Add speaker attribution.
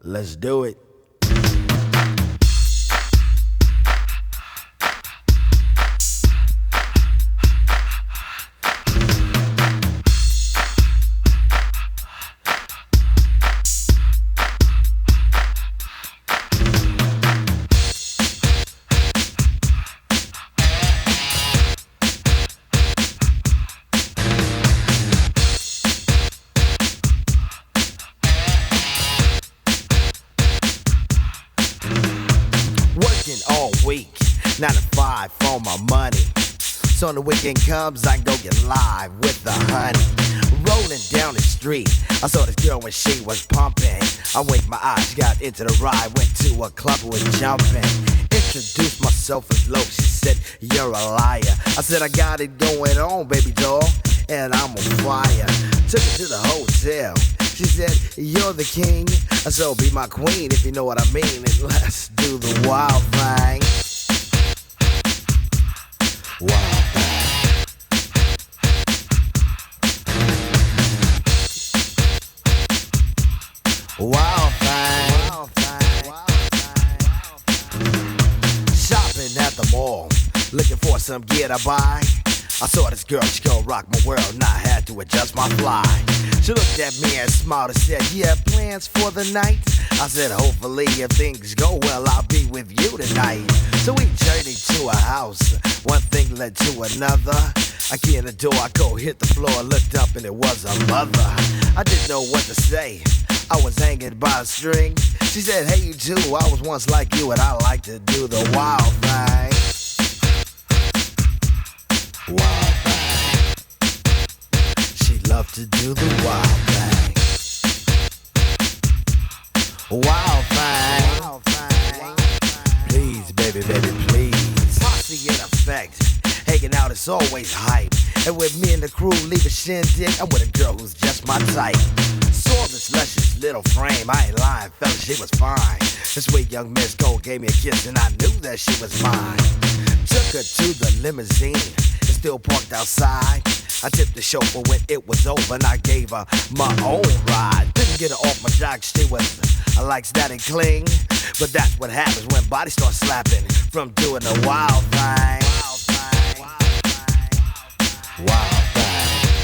Speaker 1: Let's do it. All week, 9 to 5 for my money. So when the weekend comes, I go get live with the honey. Rolling down the street, I saw this girl when she was pumping. I winked my eyes, got into the ride, went to a club with jumping. Introduced myself as low, she said, you're a liar. I said, I got it going on, baby doll, and I'm on fire. Took her to the hotel. She said, you're the king, so be my queen if you know what I mean. And let's do the wild thing. Wild thing. Wild thing. Wild thing. Shopping at the mall, looking for some gear to buy. I saw this girl, she gon' rock my world, and I had to adjust my fly. She looked at me and smiled and said, you have plans for the night? I said, hopefully if things go well, I'll be with you tonight. So we journeyed to a house, one thing led to another. I key in the door, I go hit the floor, looked up and it was a mother. I didn't know what to say, I was hanging by a string. She said, hey you too, I was once like you and I like to do the wild thing. Wild thing. She loved to do the wild thing. Wild thing. Wild thing. Please, baby, baby, please. Posse in effect. Hanging out is always hype. And with me and the crew leave a shindig, I'm with a girl who's just my type. Saw this luscious little frame, I ain't lying, fella, she was fine. This sweet young Miss Gold gave me a kiss and I knew that she was mine. Took her to the limousine, it's still parked outside. I tipped the chauffeur when it was over and I gave her my own ride. Didn't get her off my jock, she was like static cling. But that's what happens when bodies start slapping from doing the wild thing. Wild thing. Wild thing. Wild.